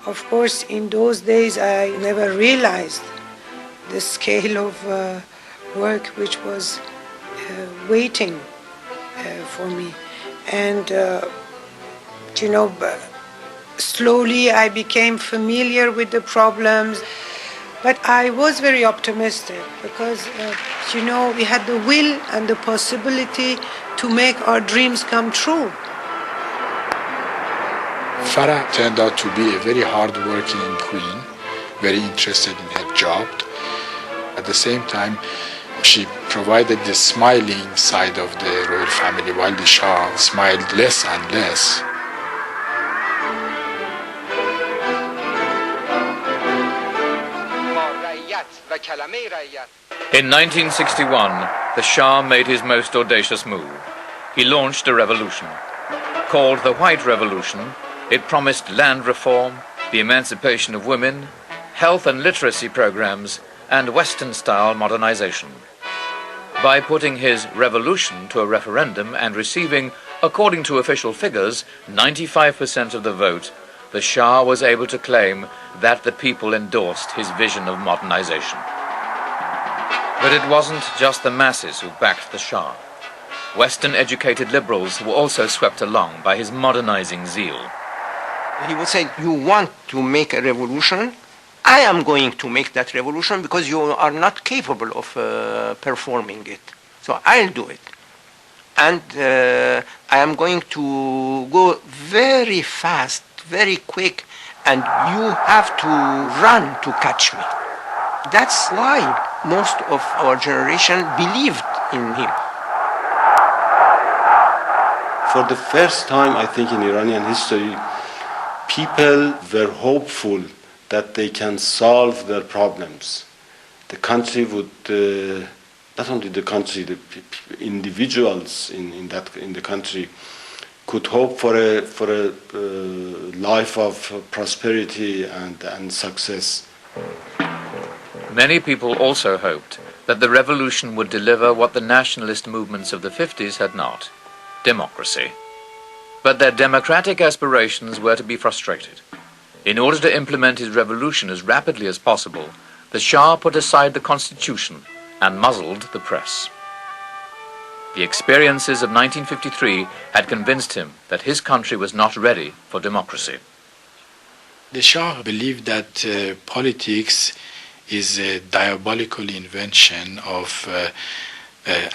Of course, in those days, I never realized the scale of work which was waiting for me. And, slowly I became familiar with the problems. But I was very optimistic because, we had the will and the possibility to make our dreams come true. Farah turned out to be a very hard-working queen, very interested in her job. At the same time, she provided the smiling side of the royal family, while the Shah smiled less and less. In 1961, the Shah made his most audacious move. He launched a revolution. Called the White Revolution, it promised land reform, the emancipation of women, health and literacy programs, and Western-style modernization. By putting his revolution to a referendum and receiving, according to official figures, 95% of the vote, the Shah was able to claim that the people endorsed his vision of modernization. But it wasn't just the masses who backed the Shah. Western-educated liberals were also swept along by his modernizing zeal. He would say, you want to make a revolution? I am going to make that revolution because you are not capable of performing it. So I'll do it. And I am going to go very fast, very quick, and you have to run to catch me. That's why most of our generation believed in him. For the first time, I think, in Iranian history, people were hopeful that they can solve their problems. The country would, not only the country, the individuals in the country could hope for a life of prosperity and success. Many people also hoped that the revolution would deliver what the nationalist movements of the 50s had not: democracy. But their democratic aspirations were to be frustrated. In order to implement his revolution as rapidly as possible, the Shah put aside the constitution and muzzled the press. The experiences of 1953 had convinced him that his country was not ready for democracy. The Shah believed that politics is a diabolical invention of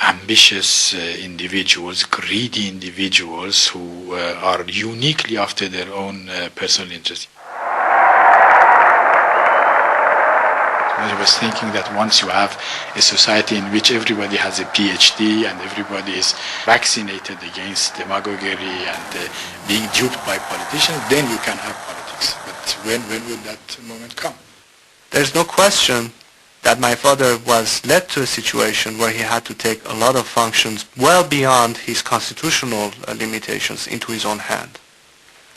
ambitious individuals, greedy individuals who are uniquely after their own personal interests. I was thinking that once you have a society in which everybody has a PhD and everybody is vaccinated against demagoguery and being duped by politicians, then you can have politics. But when will that moment come? There's no question that my father was led to a situation where he had to take a lot of functions well beyond his constitutional limitations into his own hand.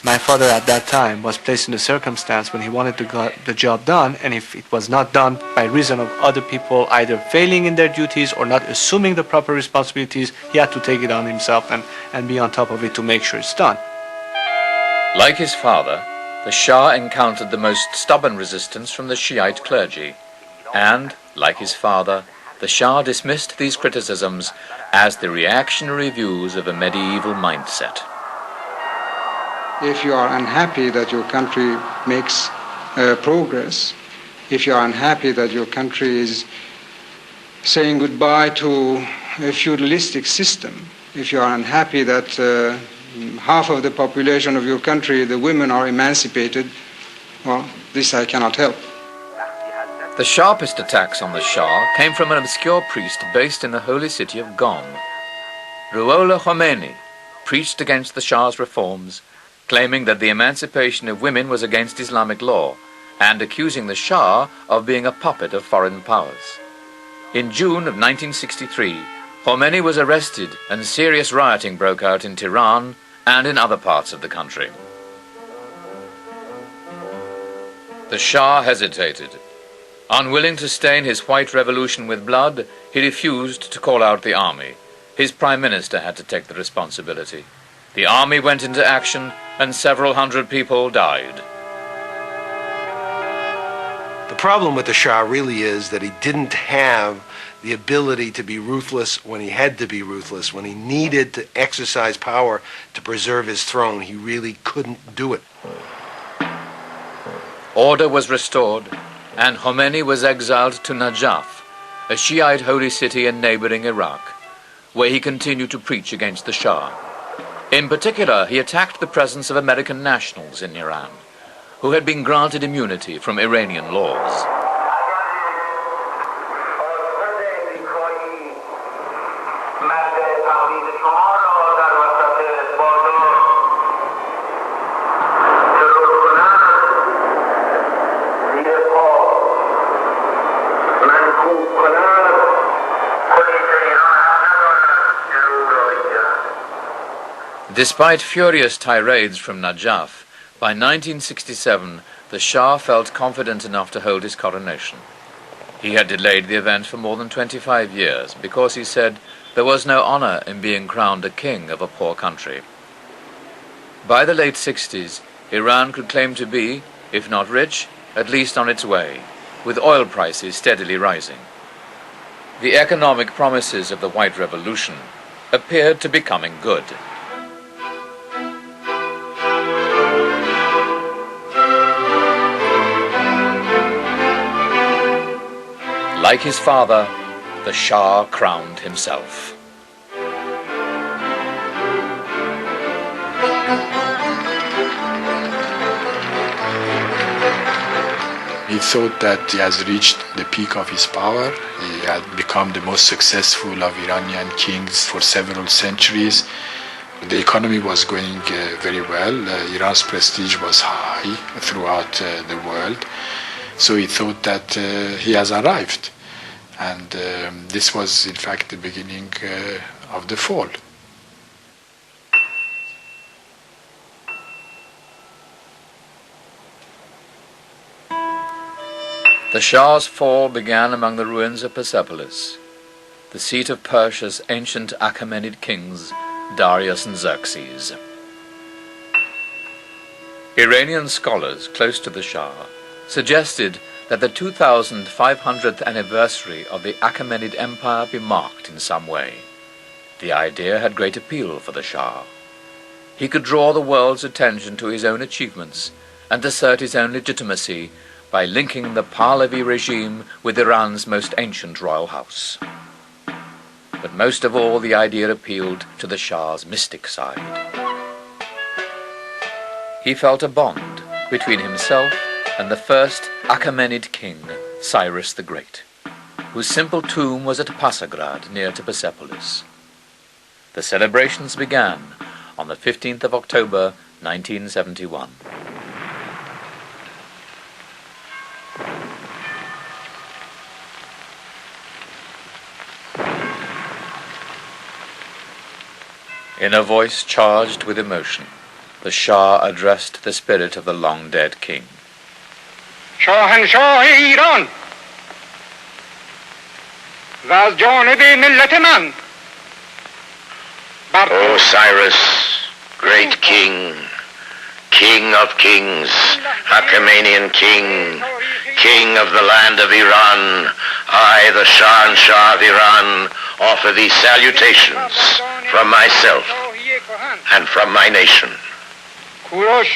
My father at that time was placed in a circumstance when he wanted to get the job done, and if it was not done by reason of other people either failing in their duties or not assuming the proper responsibilities, he had to take it on himself and be on top of it to make sure it's done. Like his father, the Shah encountered the most stubborn resistance from the Shiite clergy. And, like his father, the Shah dismissed these criticisms as the reactionary views of a medieval mindset. If you are unhappy that your country makes progress, if you are unhappy that your country is saying goodbye to a feudalistic system, if you are unhappy that half of the population of your country, the women, are emancipated, well, this I cannot help. The sharpest attacks on the Shah came from an obscure priest based in the holy city of Qom. Ruhollah Khomeini preached against the Shah's reforms, claiming that the emancipation of women was against Islamic law, and accusing the Shah of being a puppet of foreign powers. In June of 1963, Khomeini was arrested and serious rioting broke out in Tehran and in other parts of the country. The Shah hesitated. Unwilling to stain his white revolution with blood, he refused to call out the army. His prime minister had to take the responsibility. The army went into action and several hundred people died. The problem with the Shah really is that he didn't have the ability to be ruthless when he had to be ruthless. When he needed to exercise power to preserve his throne, he really couldn't do it. Order was restored, and Khomeini was exiled to Najaf, a Shiite holy city in neighboring Iraq, where he continued to preach against the Shah. In particular, he attacked the presence of American nationals in Iran, who had been granted immunity from Iranian laws. Despite furious tirades from Najaf, by 1967 the Shah felt confident enough to hold his coronation. He had delayed the event for more than 25 years because he said there was no honor in being crowned a king of a poor country. By the late 60s, Iran could claim to be, if not rich, at least on its way, with oil prices steadily rising. The economic promises of the White Revolution appeared to be coming good. Like his father, the Shah crowned himself. He thought that he has reached the peak of his power. He had become the most successful of Iranian kings for several centuries. The economy was going very well. Iran's prestige was high throughout the world. So he thought that he has arrived. And this was, in fact, the beginning of the fall. The Shah's fall began among the ruins of Persepolis, the seat of Persia's ancient Achaemenid kings, Darius and Xerxes. Iranian scholars close to the Shah suggested that the 2500th anniversary of the Achaemenid Empire be marked in some way. The idea had great appeal for the Shah. He could draw the world's attention to his own achievements and assert his own legitimacy by linking the Pahlavi regime with Iran's most ancient royal house. But most of all, the idea appealed to the Shah's mystic side. He felt a bond between himself and the first Achaemenid king, Cyrus the Great, whose simple tomb was at Pasargad near to Persepolis. The celebrations began on the 15th of October, 1971. In a voice charged with emotion, the Shah addressed the spirit of the long-dead king. شاهنشاه ایران و از جانب ملت من O Cyrus, great king, king of kings, Achaemenian king, king of the land of Iran, I, the Shah of Iran, offer thee salutations from myself and from my nation. کوروش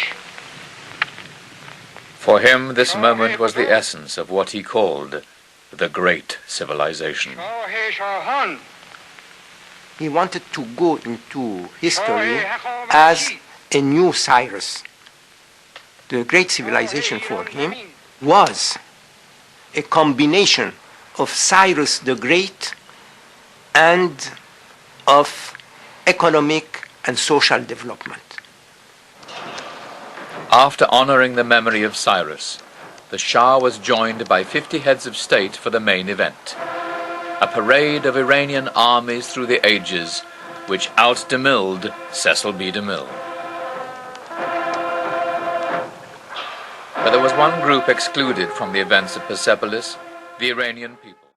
For him, this moment was the essence of what he called the great civilization. شاه شاهان He wanted to go into history as a new Cyrus. The great civilization for him was a combination of Cyrus the Great and of economic and social development. After honoring the memory of Cyrus, the Shah was joined by 50 heads of state for the main event, a parade of Iranian armies through the ages which out-DeMilled Cecil B. DeMille. But there was one group excluded from the events of Persepolis, the Iranian people.